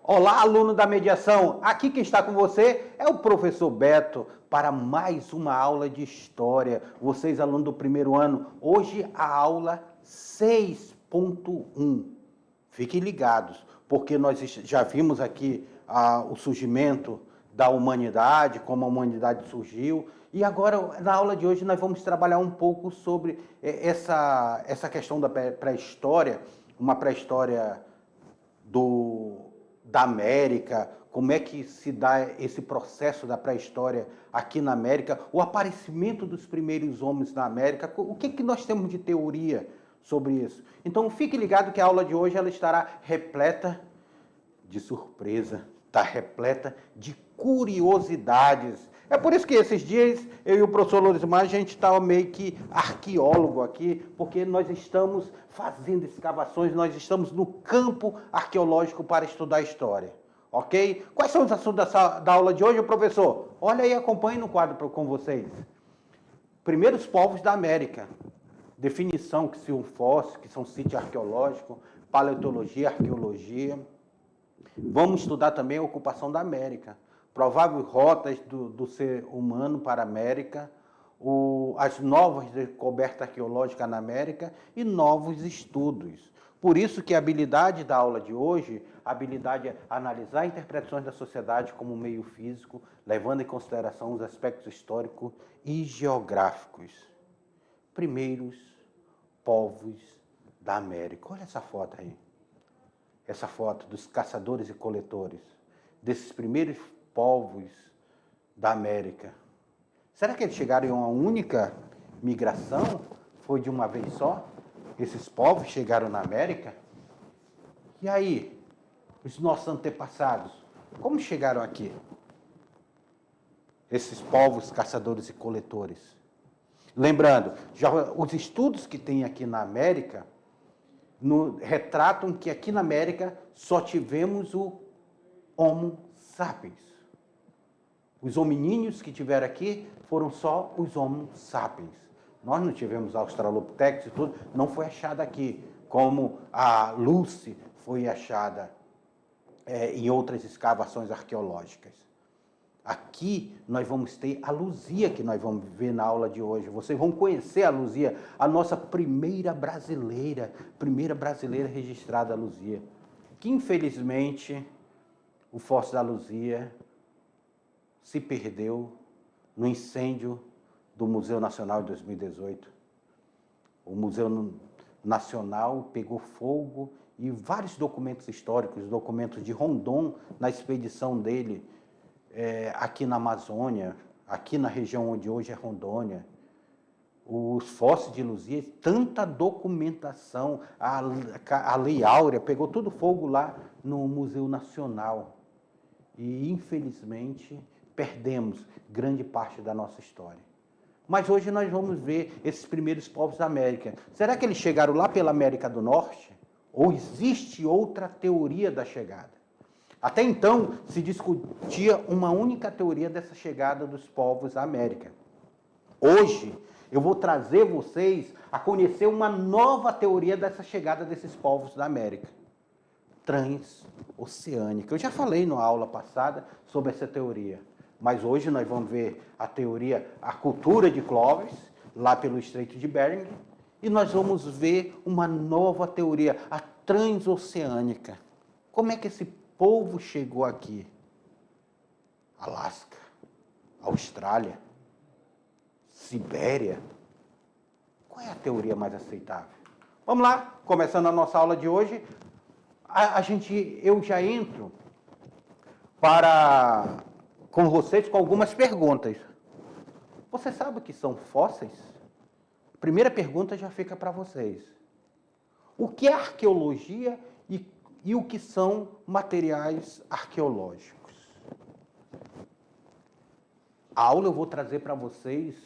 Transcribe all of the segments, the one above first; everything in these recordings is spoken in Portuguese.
Olá, aluno da mediação. Aqui quem está com você é o professor Beto para mais uma aula de história. Vocês, alunos do primeiro ano, hoje a aula 6.1. Fiquem ligados, porque nós já vimos aqui o surgimento da humanidade, como a humanidade surgiu. E agora, na aula de hoje, nós vamos trabalhar um pouco sobre essa questão da pré-história, uma pré-história da América, como é que se dá esse processo da pré-história aqui na América, o aparecimento dos primeiros homens na América, o que nós temos de teoria sobre isso. Então, fique ligado que a aula de hoje ela estará repleta de surpresa, está repleta de curiosidades. É por isso que esses dias, eu e o professor Lorismar, a gente está meio que arqueólogo aqui, porque nós estamos fazendo escavações, nós estamos no campo arqueológico para estudar história. Ok? Quais são os assuntos da aula de hoje, professor? Olha aí, acompanhe no quadro com vocês. Primeiros povos da América. Definição que são fósseis, que são sítio arqueológico, paleontologia, arqueologia. Vamos estudar também a ocupação da América. Prováveis rotas do ser humano para a América, as novas descobertas arqueológicas na América e novos estudos. Por isso que a habilidade da aula de hoje, a habilidade é analisar interpretações da sociedade como meio físico, levando em consideração os aspectos históricos e geográficos. Primeiros povos da América. Olha essa foto aí. Essa foto dos caçadores e coletores, desses primeiros povos da América. Será que eles chegaram em uma única migração? Foi de uma vez só? Esses povos chegaram na América? E aí, os nossos antepassados, como chegaram aqui? Esses povos caçadores e coletores. Lembrando, já os estudos que tem aqui na América retratam que aqui na América só tivemos o Homo sapiens. Os hominíneos que tiveram aqui foram só os Homo sapiens. Nós não tivemos Australopithecus e tudo, não foi achado aqui, como a Lucy foi achada em outras escavações arqueológicas. Aqui nós vamos ter a Luzia, que nós vamos ver na aula de hoje. Vocês vão conhecer a Luzia, a nossa primeira brasileira registrada, a Luzia. Que infelizmente o fóssil da Luzia se perdeu no incêndio do Museu Nacional de 2018. O Museu Nacional pegou fogo e vários documentos históricos, documentos de Rondon, na expedição dele, aqui na Amazônia, aqui na região onde hoje é Rondônia, os fósseis de Luzia, tanta documentação, a Lei Áurea, pegou tudo fogo lá no Museu Nacional. E, infelizmente, perdemos grande parte da nossa história. Mas hoje nós vamos ver esses primeiros povos da América. Será que eles chegaram lá pela América do Norte? Ou existe outra teoria da chegada? Até então, se discutia uma única teoria dessa chegada dos povos à América. Hoje, eu vou trazer vocês a conhecer uma nova teoria dessa chegada desses povos da América. Transoceânica. Eu já falei na aula passada sobre essa teoria, mas hoje nós vamos ver a teoria, a cultura de Clovis, lá pelo Estreito de Bering, e nós vamos ver uma nova teoria, a transoceânica. Como é que esse povo chegou aqui? Alasca, Austrália, Sibéria. Qual é a teoria mais aceitável? Vamos lá, começando a nossa aula de hoje. Eu já entro com vocês com algumas perguntas. Você sabe o que são fósseis? Primeira pergunta já fica para vocês. O que é arqueologia e o que são materiais arqueológicos? A aula eu vou trazer para vocês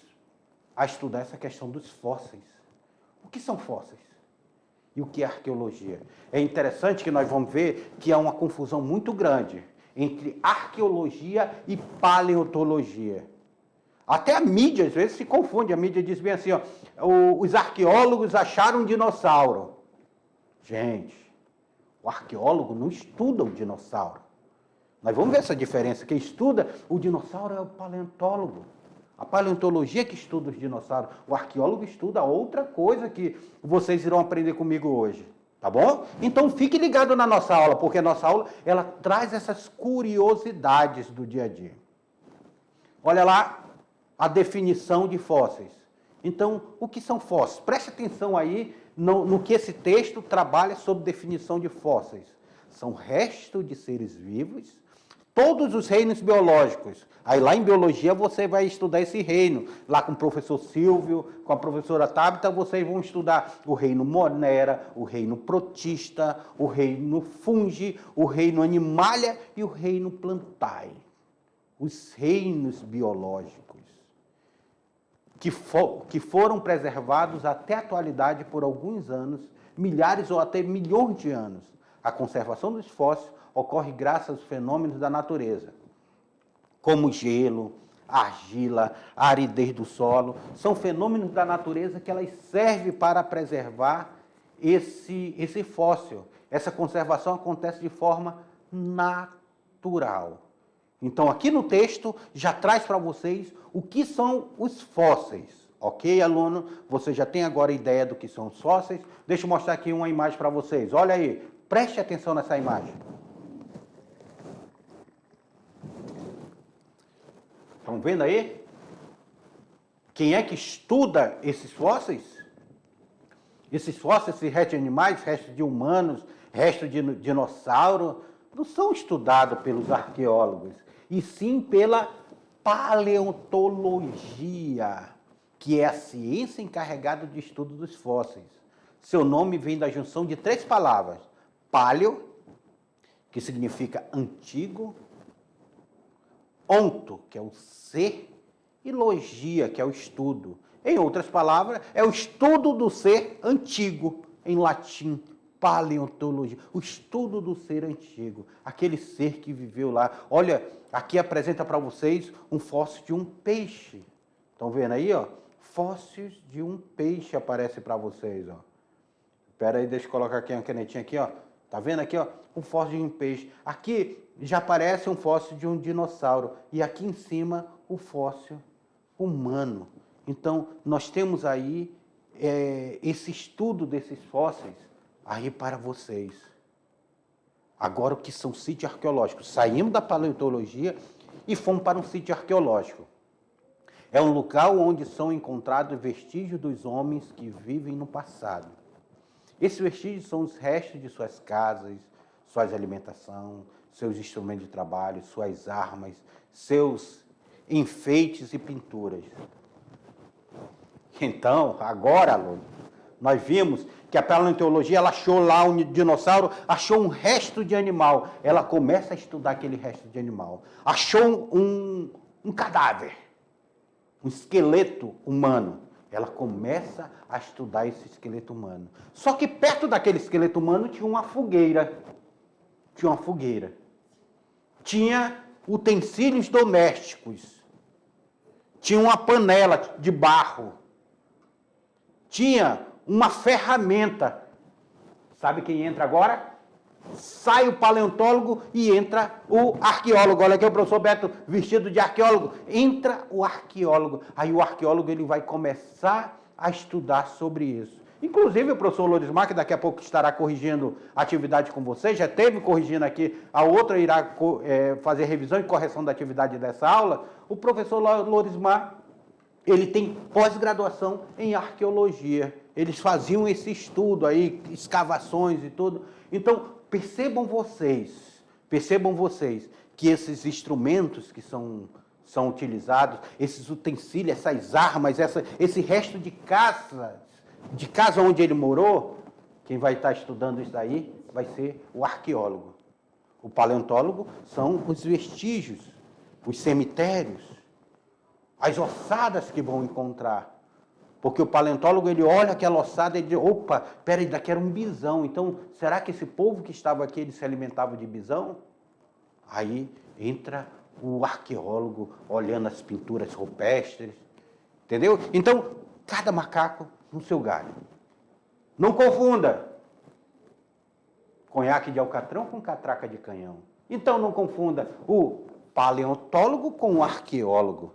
a estudar essa questão dos fósseis. O que são fósseis? E o que é arqueologia? É interessante que nós vamos ver que há uma confusão muito grande entre arqueologia e paleontologia. Até a mídia, às vezes, se confunde. A mídia diz bem assim, ó, os arqueólogos acharam um dinossauro. Gente, o arqueólogo não estuda o dinossauro. Nós vamos ver essa diferença. Quem estuda o dinossauro é o paleontólogo. A paleontologia que estuda os dinossauros. O arqueólogo estuda outra coisa que vocês irão aprender comigo hoje. Tá bom? Então fique ligado na nossa aula, porque a nossa aula ela traz essas curiosidades do dia a dia. Olha lá a definição de fósseis. Então, o que são fósseis? Preste atenção aí no que esse texto trabalha sobre definição de fósseis. São restos de seres vivos, todos os reinos biológicos. Aí lá em biologia você vai estudar esse reino. Lá com o professor Silvio, com a professora Tabita, vocês vão estudar o reino Monera, o reino Protista, o reino Fungi, o reino Animalia e o reino Plantae. Os reinos biológicos que foram preservados até a atualidade por alguns anos, milhares ou até milhões de anos. A conservação dos fósseis ocorre graças aos fenômenos da natureza, como gelo, argila, a aridez do solo. São fenômenos da natureza que elas servem para preservar esse fóssil. Essa conservação acontece de forma natural. Então, aqui no texto, já traz para vocês o que são os fósseis. Ok, aluno? Você já tem agora ideia do que são os fósseis? Deixa eu mostrar aqui uma imagem para vocês. Olha aí, preste atenção nessa imagem. Estão vendo aí? Quem é que estuda esses fósseis? Esses fósseis, esses restos de animais, restos de humanos, restos de dinossauro, não são estudados pelos arqueólogos, e sim pela paleontologia, que é a ciência encarregada de estudo dos fósseis. Seu nome vem da junção de 3 palavras. Paleo, que significa antigo, onto, que é o ser, e logia, que é o estudo. Em outras palavras, é o estudo do ser antigo, em latim, paleontologia, o estudo do ser antigo, aquele ser que viveu lá. Olha, aqui apresenta para vocês um fóssil de um peixe. Estão vendo aí, ó? Fósseis de um peixe aparece para vocês, ó. Espera aí, deixa eu colocar aqui uma canetinha aqui, ó. Tá vendo aqui, ó? Um fóssil de um peixe. Aqui já aparece um fóssil de um dinossauro. E aqui em cima, o fóssil humano. Então, nós temos aí esse estudo desses fósseis aí para vocês. Agora, o que são sítios arqueológicos? Saímos da paleontologia e fomos para um sítio arqueológico. É um local onde são encontrados vestígios dos homens que vivem no passado. Esses vestígios são os restos de suas casas, suas alimentação, seus instrumentos de trabalho, suas armas, seus enfeites e pinturas. Então, agora, aluno, nós vimos que a paleontologia ela achou lá um dinossauro, achou um resto de animal. Ela começa a estudar aquele resto de animal. Achou um cadáver, um esqueleto humano. Ela começa a estudar esse esqueleto humano. Só que perto daquele esqueleto humano tinha uma fogueira. Tinha uma fogueira. Tinha utensílios domésticos. Tinha uma panela de barro. Tinha uma ferramenta. Sabe quem entra agora? Sai o paleontólogo e entra o arqueólogo. Olha aqui o professor Beto vestido de arqueólogo. Entra o arqueólogo. Aí o arqueólogo ele vai começar a estudar sobre isso. Inclusive o professor Lorismar, que daqui a pouco estará corrigindo a atividade com vocês, já esteve corrigindo aqui, a outra irá fazer revisão e correção da atividade dessa aula. O professor Lorismar, ele tem pós-graduação em arqueologia. Eles faziam esse estudo aí, escavações e tudo. Então, percebam vocês que esses instrumentos que são utilizados, esses utensílios, essas armas, esse resto de casa onde ele morou, quem vai estar estudando isso daí vai ser o arqueólogo. O paleontólogo são os vestígios, os cemitérios, as ossadas que vão encontrar. Porque o paleontólogo, ele olha aquela ossada e diz, opa, peraí, daqui era um bisão. Então, será que esse povo que estava aqui, ele se alimentava de bisão? Aí entra o arqueólogo olhando as pinturas rupestres, entendeu? Então, cada macaco no seu galho. Não confunda conhaque de alcatrão com catraca de canhão. Então não confunda o paleontólogo com o arqueólogo.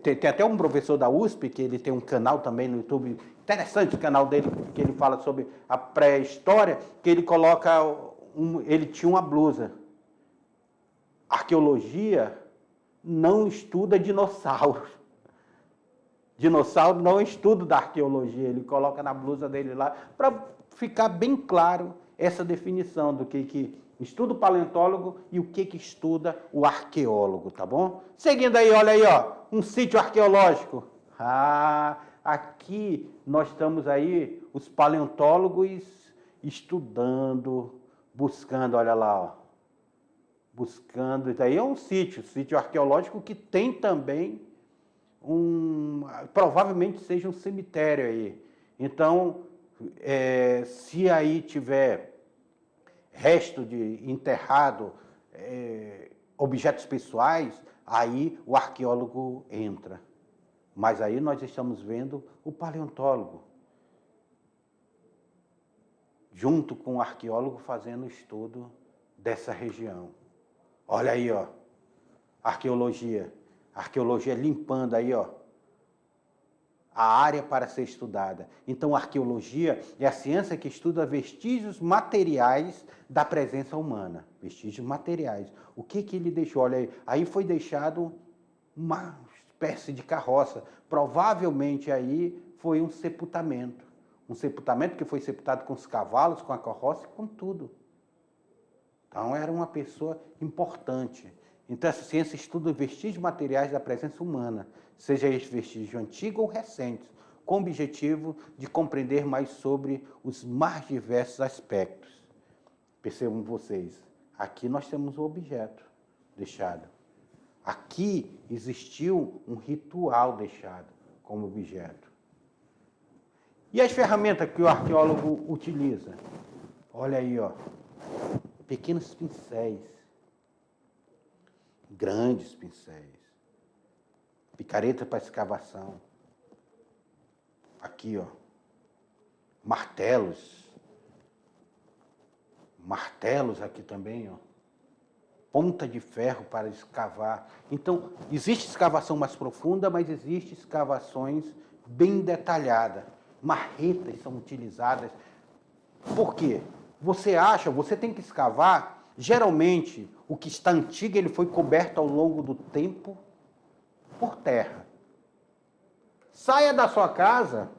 Tem até um professor da USP, que ele tem um canal também no YouTube, interessante o canal dele, que ele fala sobre a pré-história, que ele coloca, ele tinha uma blusa. Arqueologia não estuda dinossauros. Dinossauro não é estudo da arqueologia, ele coloca na blusa dele lá, para ficar bem claro essa definição do que estuda o paleontólogo e o que estuda o arqueólogo, tá bom? Seguindo aí, olha aí, ó, um sítio arqueológico. Aqui nós estamos aí, os paleontólogos estudando, buscando, olha lá, ó. Buscando, isso aí é um sítio arqueológico que tem também provavelmente seja um cemitério aí. Então, se aí tiver resto de enterrado, objetos pessoais, aí o arqueólogo entra. Mas aí nós estamos vendo o paleontólogo, junto com o arqueólogo, fazendo o estudo dessa região. Olha aí, ó, arqueologia limpando aí, ó, a área para ser estudada. Então, a arqueologia é a ciência que estuda vestígios materiais da presença humana. Vestígios materiais. O que ele deixou? Olha aí, aí foi deixado uma espécie de carroça. Provavelmente aí foi um sepultamento. Um sepultamento que foi sepultado com os cavalos, com a carroça e com tudo. Então, era uma pessoa importante. Então, essa ciência estuda vestígios materiais da presença humana, seja este vestígio antigo ou recente, com o objetivo de compreender mais sobre os mais diversos aspectos. Percebam vocês, aqui nós temos um objeto deixado. Aqui existiu um ritual deixado como objeto. E as ferramentas que o arqueólogo utiliza? Olha aí, ó, pequenos pincéis, grandes pincéis, picareta para escavação, aqui, ó, martelos aqui também, ó, ponta de ferro para escavar. Então, existe escavação mais profunda, mas existe escavações bem detalhadas. Marretas são utilizadas. Por quê? Você tem que escavar, geralmente, o que está antigo, ele foi coberto ao longo do tempo por terra. Saia da sua casa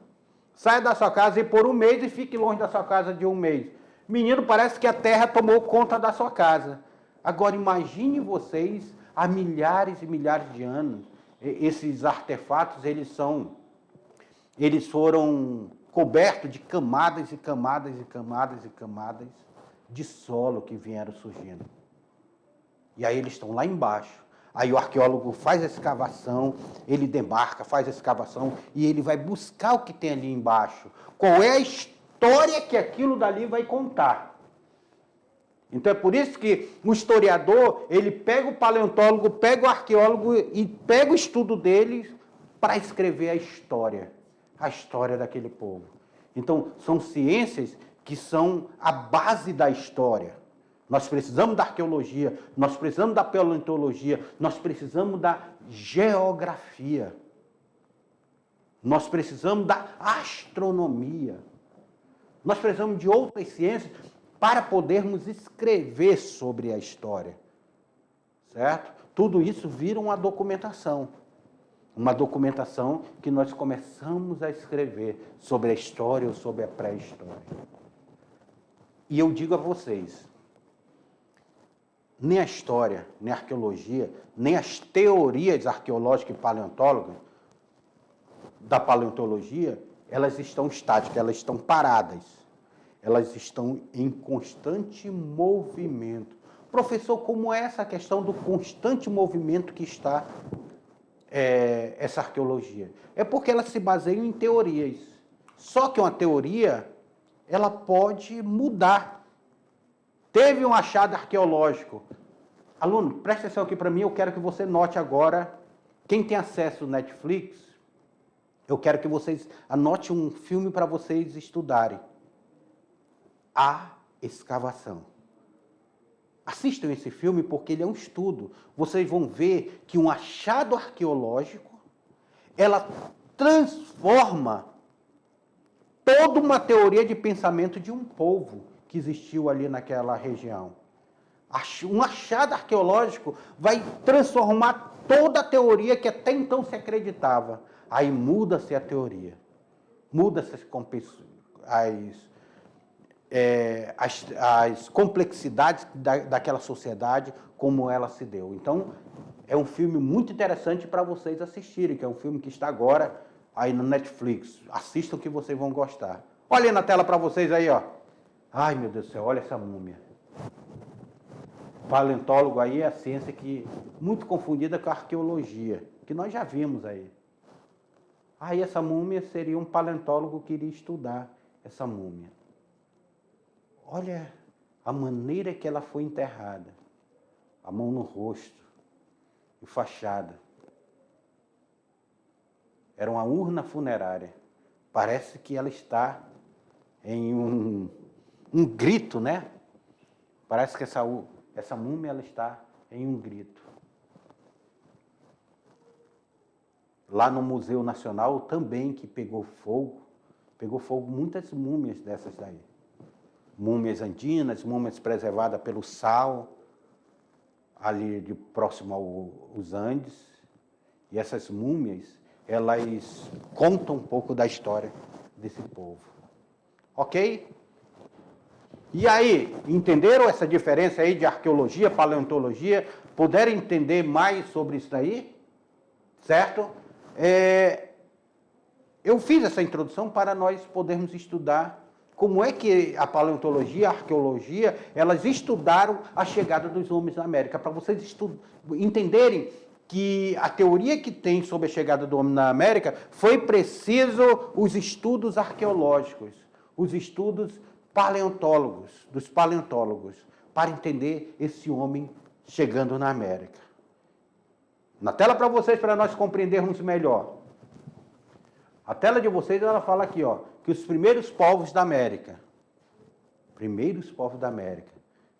e por um mês e fique longe da sua casa de um mês. Menino, parece que a terra tomou conta da sua casa. Agora, imagine vocês, há milhares e milhares de anos, esses artefatos, eles foram cobertos de camadas e camadas e camadas e camadas de solo que vieram surgindo. E aí eles estão lá embaixo. Aí o arqueólogo faz a escavação, ele demarca, faz a escavação e ele vai buscar o que tem ali embaixo. Qual é a história que aquilo dali vai contar? Então é por isso que o historiador, ele pega o paleontólogo, pega o arqueólogo e pega o estudo deles para escrever a história daquele povo. Então são ciências que são a base da história. Nós precisamos da arqueologia, nós precisamos da paleontologia, nós precisamos da geografia, nós precisamos da astronomia, nós precisamos de outras ciências para podermos escrever sobre a história, certo? Tudo isso vira uma documentação que nós começamos a escrever sobre a história ou sobre a pré-história. E eu digo a vocês, nem a história, nem a arqueologia, nem as teorias arqueológicas e paleontólogas da paleontologia, elas estão estáticas, elas estão paradas. Elas estão em constante movimento. Professor, como é essa questão do constante movimento que está essa arqueologia? É porque elas se baseiam em teorias. Só que uma teoria, ela pode mudar. Teve um achado arqueológico. Aluno, presta atenção aqui para mim, eu quero que você note agora, quem tem acesso ao Netflix, eu quero que vocês anotem um filme para vocês estudarem. A escavação. Assistam esse filme porque ele é um estudo. Vocês vão ver que um achado arqueológico, ela transforma toda uma teoria de pensamento de um povo que existiu ali naquela região. Um achado arqueológico vai transformar toda a teoria que até então se acreditava. Aí muda-se a teoria. Muda-se as complexidades daquela sociedade, como ela se deu. Então, é um filme muito interessante para vocês assistirem, que é um filme que está agora aí no Netflix. Assistam que vocês vão gostar. Olhem na tela para vocês aí, ó. Ai, meu Deus do céu, olha essa múmia. Paleontólogo aí é a ciência que muito confundida com a arqueologia, que nós já vimos aí. Aí essa múmia seria um paleontólogo que iria estudar essa múmia. Olha a maneira que ela foi enterrada. A mão no rosto, enfaixada. Era uma urna funerária. Parece que ela está em um grito, né? Parece que essa múmia ela está em um grito. Lá no Museu Nacional também, que pegou fogo muitas múmias dessas daí. Múmias andinas, múmias preservadas pelo sal, ali próximo aos Andes. E essas múmias, elas contam um pouco da história desse povo. Ok? E aí, entenderam essa diferença aí de arqueologia, paleontologia? Puderam entender mais sobre isso daí? Certo? Eu fiz essa introdução para nós podermos estudar como é que a paleontologia e a arqueologia, elas estudaram a chegada dos homens na América, para vocês entenderem que a teoria que tem sobre a chegada do homem na América foi preciso os estudos arqueológicos, os estudos dos paleontólogos, para entender esse homem chegando na América. Na tela para vocês, para nós compreendermos melhor. A tela de vocês, ela fala aqui, ó, que os primeiros povos da América,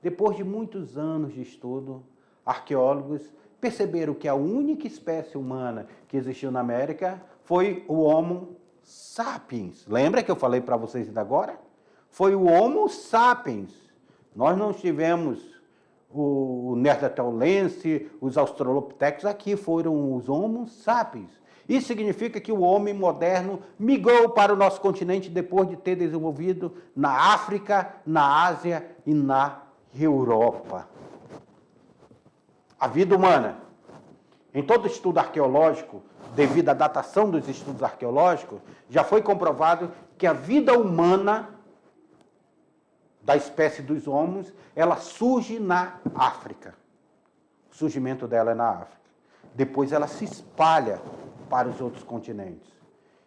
depois de muitos anos de estudo, arqueólogos perceberam que a única espécie humana que existiu na América foi o Homo sapiens. Lembra que eu falei para vocês ainda agora? Foi o Homo sapiens. Nós não tivemos o Neanderthalense, os Australopithecus, aqui foram os Homo sapiens. Isso significa que o homem moderno migrou para o nosso continente depois de ter desenvolvido na África, na Ásia e na Europa. A vida humana. Em todo estudo arqueológico, devido à datação dos estudos arqueológicos, já foi comprovado que a vida humana da espécie dos homos, ela surge na África. O surgimento dela é na África. Depois ela se espalha para os outros continentes.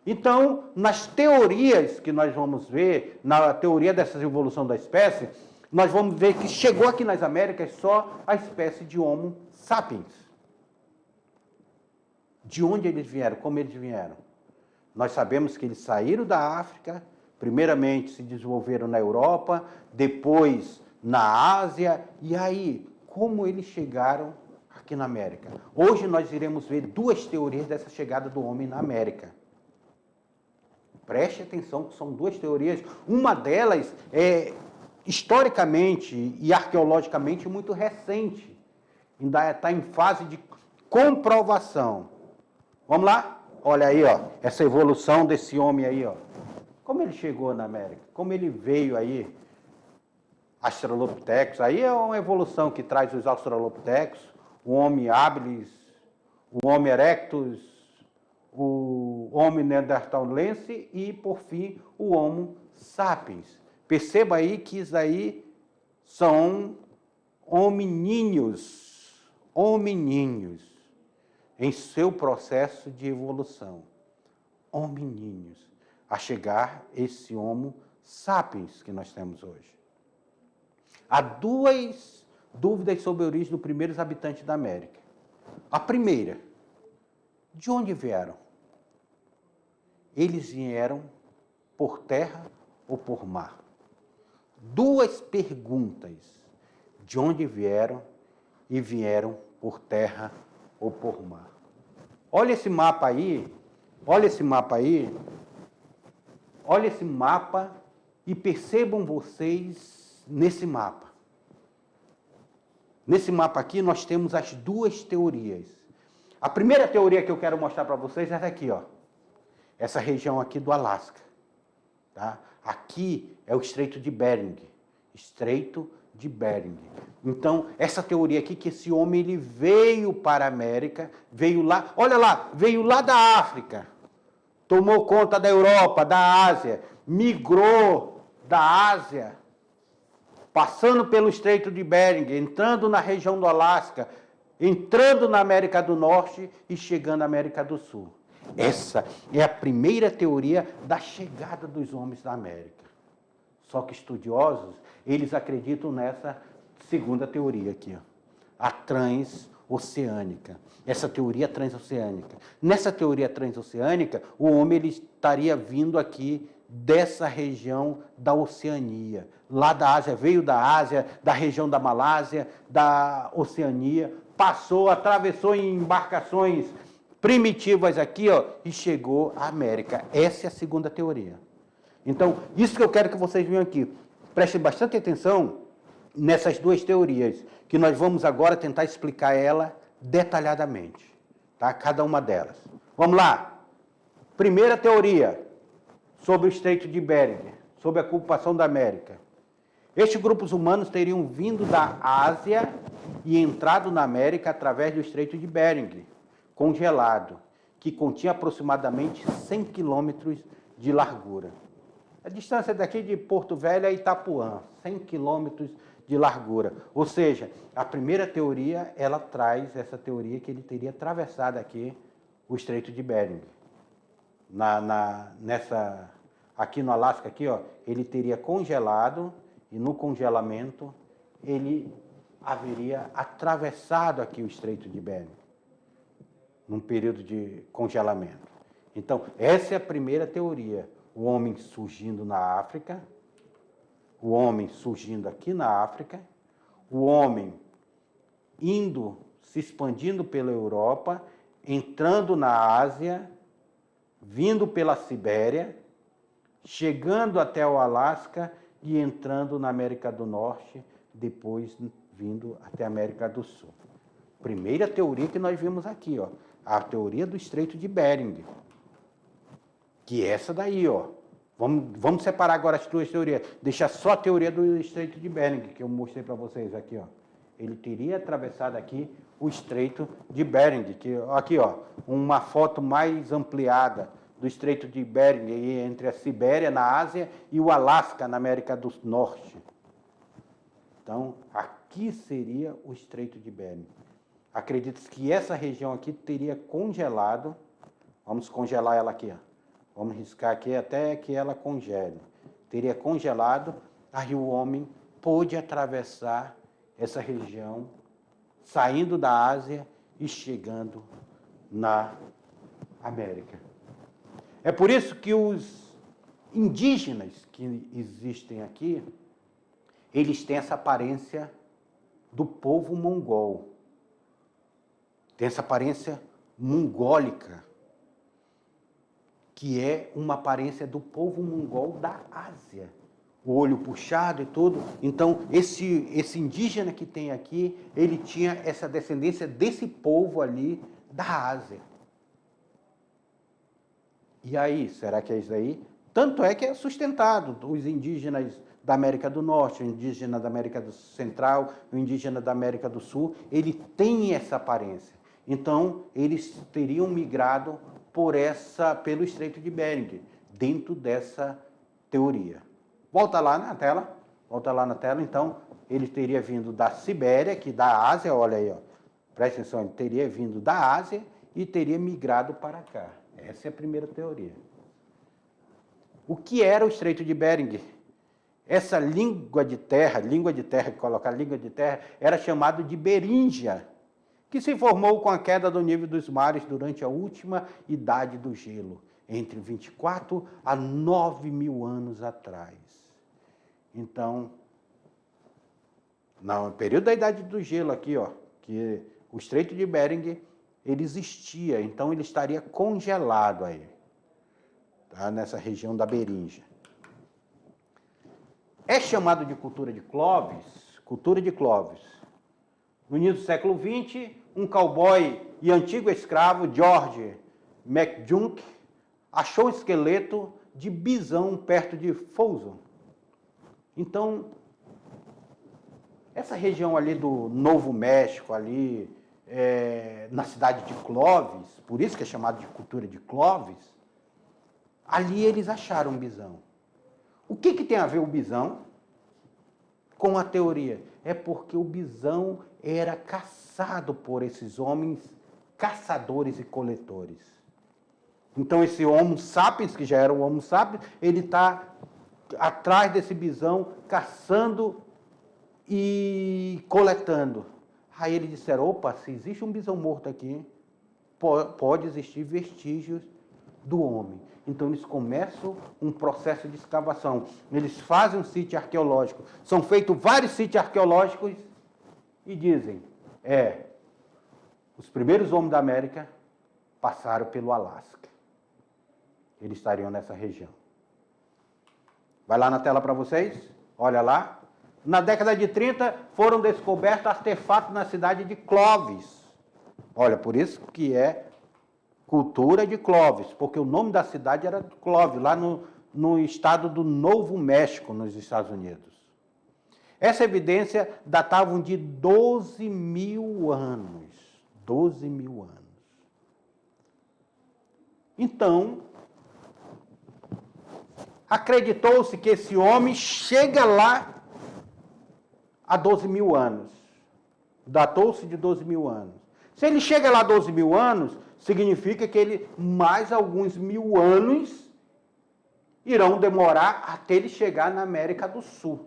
Então, nas teorias que nós vamos ver, na teoria dessa evolução da espécie, nós vamos ver que chegou aqui nas Américas só a espécie de Homo sapiens. De onde eles vieram? Como eles vieram? Nós sabemos que eles saíram da África, primeiramente se desenvolveram na Europa, depois na Ásia, e aí, como eles chegaram aqui na América? Hoje nós iremos ver duas teorias dessa chegada do homem na América. Preste atenção que são duas teorias. Uma delas é historicamente e arqueologicamente muito recente. Ainda está em fase de comprovação. Vamos lá? Olha aí, ó, essa evolução desse homem aí, ó. Como ele chegou na América? Como ele veio aí? Australopithecus, aí é uma evolução que traz os Australopithecus, o Homo habilis, o Homo erectus, o Homo neanderthalense e, por fim, o Homo sapiens. Perceba aí que isso aí são hominíneos em seu processo de evolução. Hominíneos, a chegar esse Homo sapiens que nós temos hoje. Há duas dúvidas sobre a origem dos primeiros habitantes da América. A primeira, de onde vieram? Eles vieram por terra ou por mar? Duas perguntas. de onde vieram e vieram por terra ou por mar. Olha esse mapa aí, olha esse mapa aí, olha esse mapa e percebam vocês nesse mapa. Nesse mapa aqui nós temos as duas teorias. A primeira teoria que eu quero mostrar para vocês é essa aqui, ó. Essa região aqui do Alasca. Tá? Aqui é o Estreito de Bering. Estreito de Bering. Então, essa teoria aqui, que esse homem ele veio para a América, veio lá, olha lá, veio lá da África, tomou conta da Europa, da Ásia, migrou da Ásia, passando pelo Estreito de Bering, entrando na região do Alasca, entrando na América do Norte e chegando na América do Sul. Essa é a primeira teoria da chegada dos homens da América. Só que estudiosos, eles acreditam nessa segunda teoria aqui, ó, a transoceânica. Essa teoria transoceânica. Nessa teoria transoceânica, o homem ele estaria vindo aqui dessa região da Oceania. Lá da Ásia, veio da Ásia, da região da Malásia, da Oceania, passou, atravessou em embarcações primitivas aqui, ó, e chegou à América. Essa é a segunda teoria. Então, isso que eu quero que vocês venham aqui. Prestem bastante atenção nessas duas teorias, que nós vamos agora tentar explicar ela detalhadamente, tá? Cada uma delas. Vamos lá. Primeira teoria, sobre o Estreito de Bering, sobre a ocupação da América. Estes grupos humanos teriam vindo da Ásia e entrado na América através do Estreito de Bering, congelado, que continha aproximadamente 100 quilômetros de largura. A distância daqui de Porto Velho a Itapuã, 100 quilômetros de largura. Ou seja, a primeira teoria, ela traz essa teoria que ele teria atravessado aqui o Estreito de Bering. Aqui no Alasca, aqui, ó, ele teria congelado e no congelamento ele haveria atravessado aqui o Estreito de Bering, num período de congelamento. Então, essa é a primeira teoria. O homem surgindo na África, o homem surgindo aqui na África, o homem indo, se expandindo pela Europa, entrando na Ásia, vindo pela Sibéria, chegando até o Alasca e entrando na América do Norte, depois vindo até a América do Sul. Primeira teoria que nós vimos aqui, ó, a teoria do Estreito de Bering, que é essa daí, ó. Vamos separar agora as duas teorias. Deixar só a teoria do Estreito de Bering, que eu mostrei para vocês aqui, ó. Ele teria atravessado aqui o Estreito de Bering, que aqui, ó, uma foto mais ampliada do Estreito de Bering, entre a Sibéria, na Ásia, e o Alasca, na América do Norte. Então, aqui seria o Estreito de Bering. Acredita-se que essa região aqui teria congelado. Vamos congelar ela aqui, ó. Vamos riscar aqui até que ela congele. Teria congelado, aí o homem pôde atravessar essa região, saindo da Ásia e chegando na América. É por isso que os indígenas que existem aqui, eles têm essa aparência do povo mongol. Tem essa aparência mongólica, que é uma aparência do povo mongol da Ásia. O olho puxado e tudo. Então, esse indígena que tem aqui, ele tinha essa descendência desse povo ali da Ásia. E aí, será que é isso aí? Tanto é que é sustentado. Os indígenas da América do Norte, o indígena da América Central, o indígena da América do Sul, ele tem essa aparência. Então, eles teriam migrado pelo Estreito de Bering, dentro dessa teoria. Volta lá na tela, então, ele teria vindo da Sibéria, que da Ásia, olha aí, ó, presta atenção, ele teria vindo da Ásia e teria migrado para cá. Essa é a primeira teoria. O que era o Estreito de Bering? Essa língua de terra, era chamado de Beríngia, que se formou com a queda do nível dos mares durante a última idade do gelo, entre 24 a 9 mil anos atrás. Então, No período da Idade do Gelo aqui, ó, que o Estreito de Bering, ele existia, então ele estaria congelado aí, tá? Nessa região da Beringia. É chamado de cultura de Clovis, no início do século XX, um cowboy e antigo escravo, George McJunk, achou um esqueleto de bisão perto de Folsom. Então, essa região ali do Novo México, ali na cidade de Clovis, por isso que é chamado de cultura de Clovis, ali eles acharam um bisão. O que tem a ver o bisão com a teoria? É porque o bisão era caçado por esses homens caçadores e coletores. Então esse Homo sapiens, que já era o Homo sapiens, ele está atrás desse bisão, caçando e coletando. Aí eles disseram, opa, se existe um bisão morto aqui, pode existir vestígios do homem. Então eles começam um processo de escavação. Eles fazem um sítio arqueológico. São feitos vários sítios arqueológicos e dizem, os primeiros homens da América passaram pelo Alasca. Eles estariam nessa região. Vai lá na tela para vocês, olha lá. Na década de 30, foram descobertos artefatos na cidade de Clovis. Olha, por isso que é cultura de Clovis, porque o nome da cidade era Clovis, lá no estado do Novo México, nos Estados Unidos. Essa evidência datava de 12 mil anos. 12 mil anos. Então, acreditou-se que esse homem chega lá há 12 mil anos. Datou-se de 12 mil anos. Se ele chega lá há 12 mil anos, significa que ele, mais alguns mil anos, irão demorar até ele chegar na América do Sul.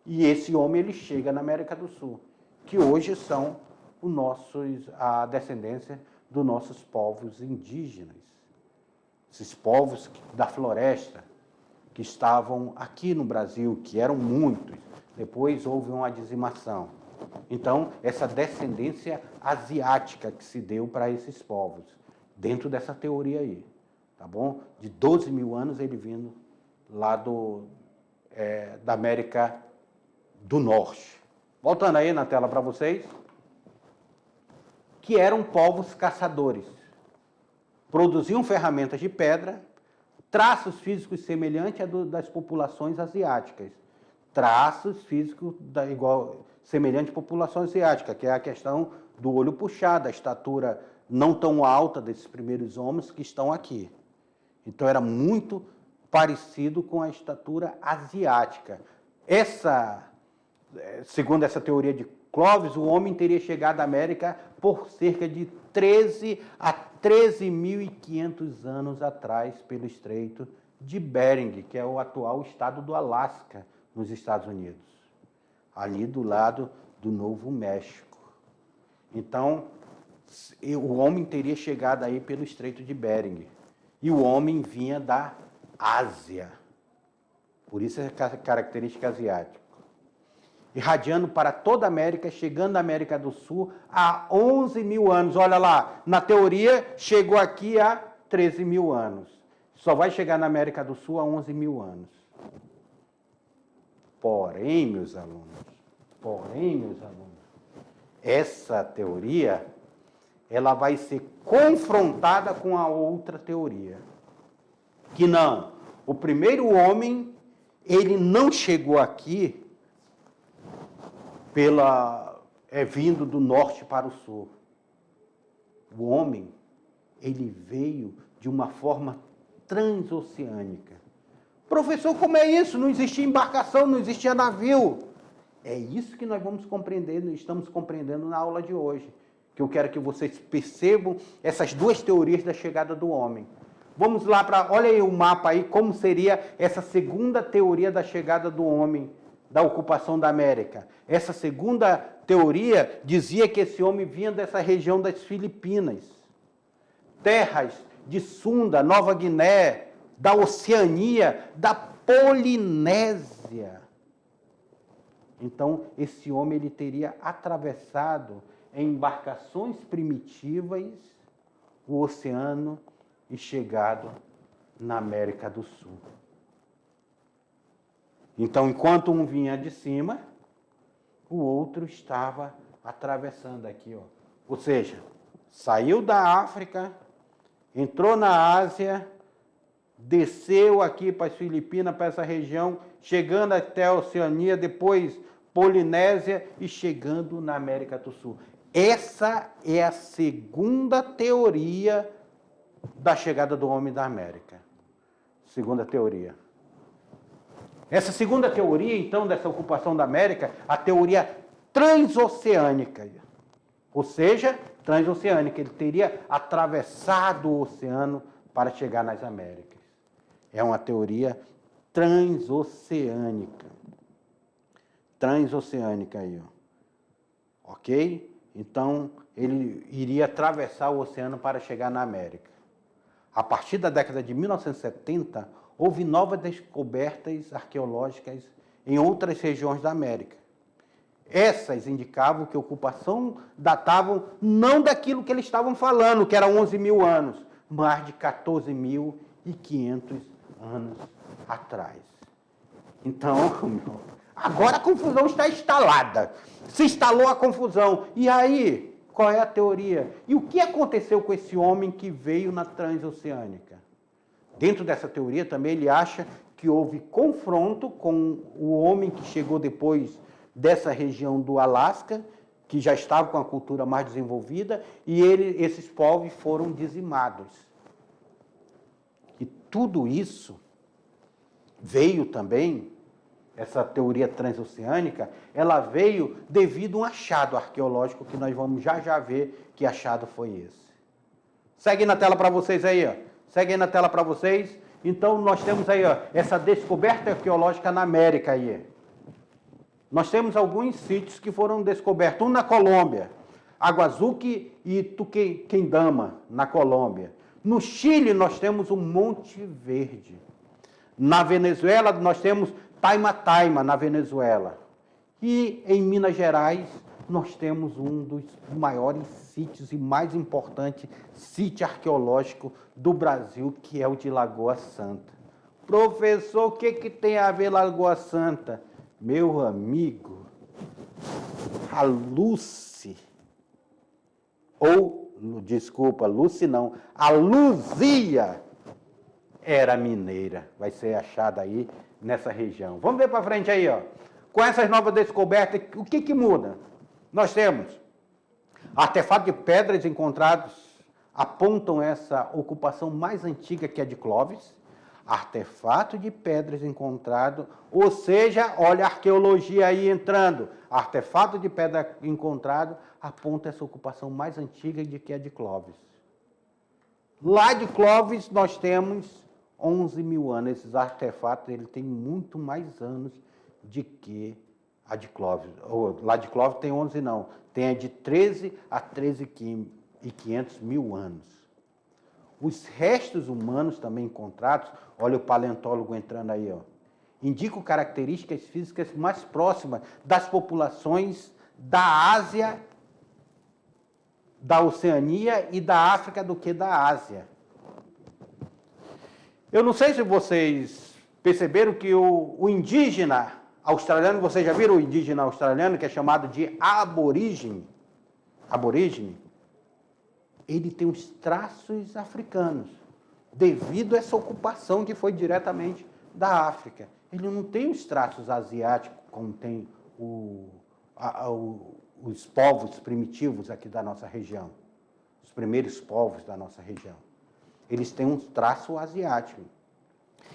E esse homem, ele chega na América do Sul, que hoje são a descendência dos nossos povos indígenas. Esses povos da floresta, que estavam aqui no Brasil, que eram muitos. Depois houve uma dizimação. Então, essa descendência asiática que se deu para esses povos, dentro dessa teoria aí, tá bom? De 12 mil anos ele vindo lá da América do Norte. Voltando aí na tela para vocês, que eram povos caçadores. Produziam ferramentas de pedra, traços físicos semelhantes das populações asiáticas. Traços físicos semelhante à população asiática, que é a questão do olho puxado, a estatura não tão alta desses primeiros homens que estão aqui. Então era muito parecido com a estatura asiática. Segundo essa teoria de Clovis, o homem teria chegado à América por cerca de 13 a 13.500 anos atrás, pelo Estreito de Bering, que é o atual estado do Alasca, nos Estados Unidos, ali do lado do Novo México. Então, o homem teria chegado aí pelo Estreito de Bering, e o homem vinha da Ásia, por isso é característica asiática. Irradiando para toda a América, chegando na América do Sul há 11 mil anos. Olha lá, na teoria chegou aqui há 13 mil anos. Só vai chegar na América do Sul há 11 mil anos. Porém, meus alunos, essa teoria, ela vai ser confrontada com a outra teoria. Que não, o primeiro homem, ele não chegou aqui vindo do norte para o sul. O homem, ele veio de uma forma transoceânica. Professor, como é isso? Não existia embarcação, não existia navio. É isso que nós vamos compreender, estamos compreendendo na aula de hoje. Que eu quero que vocês percebam essas duas teorias da chegada do homem. Vamos lá olha aí o mapa aí, como seria essa segunda teoria da chegada do homem, da ocupação da América. Essa segunda teoria dizia que esse homem vinha dessa região das Filipinas, terras de Sunda, Nova Guiné, da Oceania, da Polinésia. Então, esse homem ele teria atravessado em embarcações primitivas o oceano e chegado na América do Sul. Então, enquanto um vinha de cima, o outro estava atravessando aqui, ó. Ou seja, saiu da África, entrou na Ásia, desceu aqui para as Filipinas, para essa região, chegando até a Oceania, depois Polinésia e chegando na América do Sul. Essa é a segunda teoria da chegada do homem da América. Segunda teoria. Essa segunda teoria, então, dessa ocupação da América, a teoria transoceânica. Ou seja, transoceânica, ele teria atravessado o oceano para chegar nas Américas. É uma teoria transoceânica. Transoceânica aí, ó. Ok? Então, ele iria atravessar o oceano para chegar na América. A partir da década de 1970, houve novas descobertas arqueológicas em outras regiões da América. Essas indicavam que a ocupação datavam não daquilo que eles estavam falando, que era 11 mil anos, mas de 14.500 anos atrás. Então, agora a confusão está instalada. Se instalou a confusão. E aí, qual é a teoria? E o que aconteceu com esse homem que veio na transoceânica? Dentro dessa teoria também ele acha que houve confronto com o homem que chegou depois dessa região do Alasca, que já estava com a cultura mais desenvolvida, e esses povos foram dizimados. E tudo isso veio também, essa teoria transoceânica, ela veio devido a um achado arqueológico que nós vamos já ver que achado foi esse. Segue na tela para vocês aí, ó. Segue aí na tela para vocês. Então, nós temos aí, ó, essa descoberta arqueológica na América aí. Nós temos alguns sítios que foram descobertos. Um na Colômbia, Aguazuque e Tuquendama, na Colômbia. No Chile, nós temos o Monte Verde. Na Venezuela, nós temos Taima, na Venezuela. E em Minas Gerais, nós temos um dos maiores sítios e mais importantes sítio arqueológico do Brasil, que é o de Lagoa Santa. Professor, o que tem a ver Lagoa Santa? Meu amigo, a Lucy, desculpa, Lucy não, a Luzia era mineira, vai ser achada aí nessa região. Vamos ver para frente aí, ó. Com essas novas descobertas, o que muda? Nós temos artefatos de pedras encontrados, apontam essa ocupação mais antiga que a de Clovis. Artefato de pedras encontrado, ou seja, olha a arqueologia aí entrando. Artefato de pedra encontrado aponta essa ocupação mais antiga de que a de Clovis. Lá de Clovis nós temos 11 mil anos. Esses artefatos ele tem muito mais anos de que a de Clovis. Lá de Clovis tem 11 não, tem a de 13 a 13.500 mil anos. Os restos humanos também encontrados, olha o paleontólogo entrando aí, ó, indicam características físicas mais próximas das populações da Ásia, da Oceania e da África do que da Ásia. Eu não sei se vocês perceberam que o indígena australiano, vocês já viram o indígena australiano, que é chamado de aborígene? Ele tem os traços africanos, devido a essa ocupação que foi diretamente da África. Ele não tem os traços asiáticos, como tem os povos primitivos aqui da nossa região, os primeiros povos da nossa região. Eles têm um traço asiático.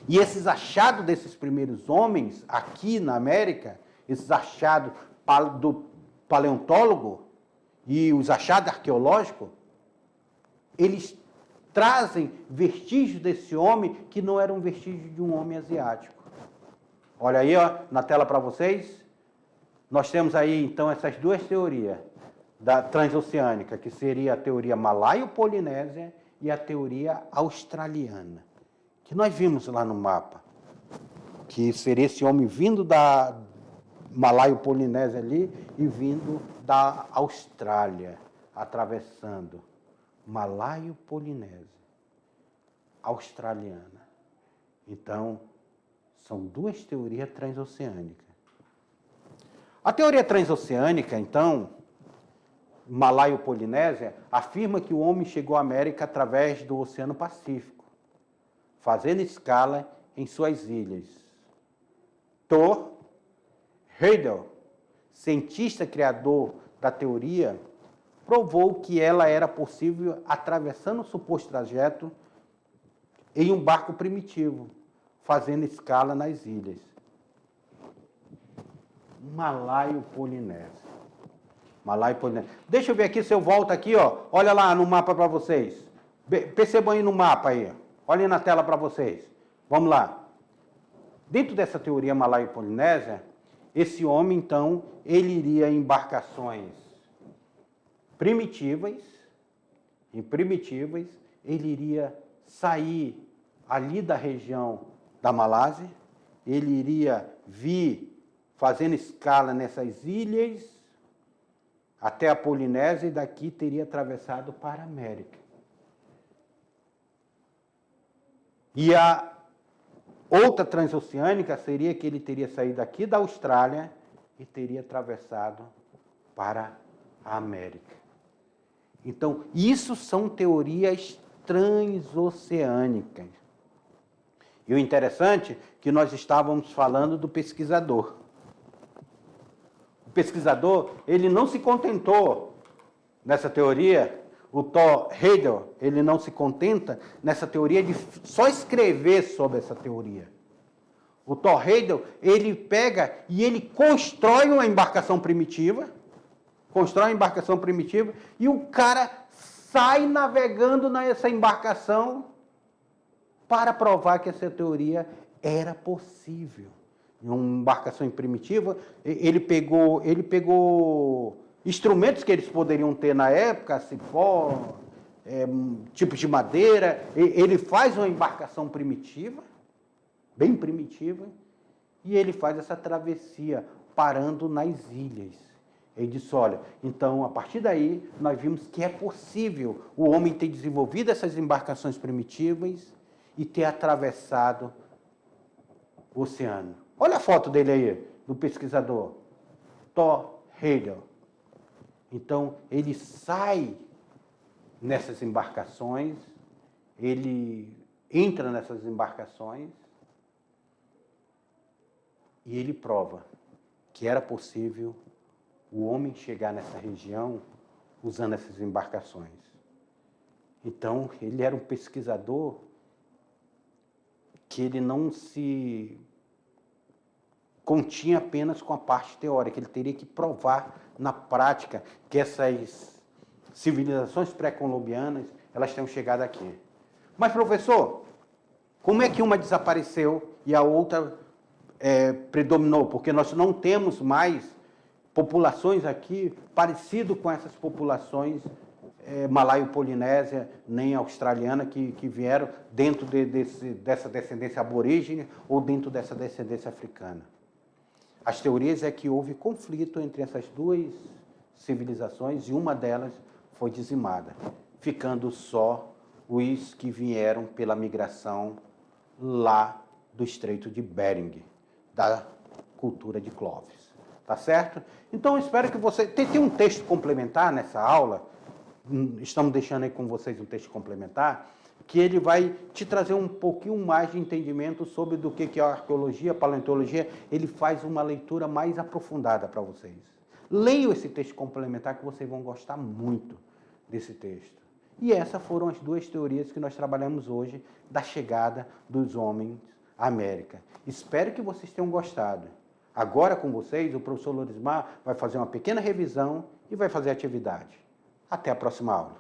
E esses achados desses primeiros homens aqui na América, esses achados do paleontólogo e os achados arqueológicos, eles trazem vestígios desse homem que não eram vestígios de um homem asiático. Olha aí, ó, na tela para vocês. Nós temos aí, então, essas duas teorias da transoceânica, que seria a teoria malaio-polinésia e a teoria australiana, que nós vimos lá no mapa, que seria esse homem vindo Malaio-Polinésia ali e vindo da Austrália, atravessando Malaio-Polinésia, australiana. Então, são duas teorias transoceânicas. A teoria transoceânica, então, Malaio-Polinésia, afirma que o homem chegou à América através do Oceano Pacífico, fazendo escala em suas ilhas. Thor Heyerdahl, cientista criador da teoria, provou que ela era possível atravessando o suposto trajeto em um barco primitivo, fazendo escala nas ilhas. Malaio-Polinésia. Malaio-Polinésia. Deixa eu ver aqui se eu volto aqui, ó. Olha lá no mapa para vocês. Percebam aí no mapa aí. Olhem na tela para vocês. Vamos lá. Dentro dessa teoria Malaio-Polinésia, esse homem, então, ele iria em embarcações primitivas, ele iria sair ali da região da Malásia, ele iria vir fazendo escala nessas ilhas até a Polinésia e daqui teria atravessado para a América. E a outra transoceânica seria que ele teria saído daqui da Austrália e teria atravessado para a América. Então, isso são teorias transoceânicas. E o interessante é que nós estávamos falando do pesquisador. O pesquisador, ele não se contentou nessa teoria, o Thor Heyerdahl, ele não se contenta nessa teoria de só escrever sobre essa teoria. O Thor Heyerdahl, ele pega e ele constrói uma embarcação primitiva, e o cara sai navegando nessa embarcação para provar que essa teoria era possível. Em uma embarcação primitiva, ele pegou instrumentos que eles poderiam ter na época, cipó, tipos de madeira, ele faz uma embarcação primitiva, bem primitiva, e ele faz essa travessia, parando nas ilhas. Ele disse, olha, então, a partir daí, nós vimos que é possível o homem ter desenvolvido essas embarcações primitivas e ter atravessado o oceano. Olha a foto dele aí, do pesquisador, Thor Heyerdahl. Então, ele sai nessas embarcações, ele entra nessas embarcações e ele prova que era possível o homem chegar nessa região usando essas embarcações. Então, ele era um pesquisador que ele não se continha apenas com a parte teórica, ele teria que provar na prática que essas civilizações pré-colombianas, elas tenham chegado aqui. Mas, professor, como é que uma desapareceu e a outra predominou? Porque nós não temos mais populações aqui parecidas com essas populações malaio-polinésia, nem australiana, que vieram dentro dessa descendência aborígene ou dentro dessa descendência africana. As teorias é que houve conflito entre essas duas civilizações e uma delas foi dizimada, ficando só os que vieram pela migração lá do Estreito de Bering, da cultura de Clovis. Tá certo? Então, eu espero que você... Tem um texto complementar nessa aula, estamos deixando aí com vocês um texto complementar, que ele vai te trazer um pouquinho mais de entendimento sobre do que é a arqueologia, a paleontologia. Ele faz uma leitura mais aprofundada para vocês. Leiam esse texto complementar que vocês vão gostar muito desse texto. E essas foram as duas teorias que nós trabalhamos hoje da chegada dos homens à América. Espero que vocês tenham gostado. Agora com vocês, o professor Lorismar vai fazer uma pequena revisão e vai fazer a atividade. Até a próxima aula.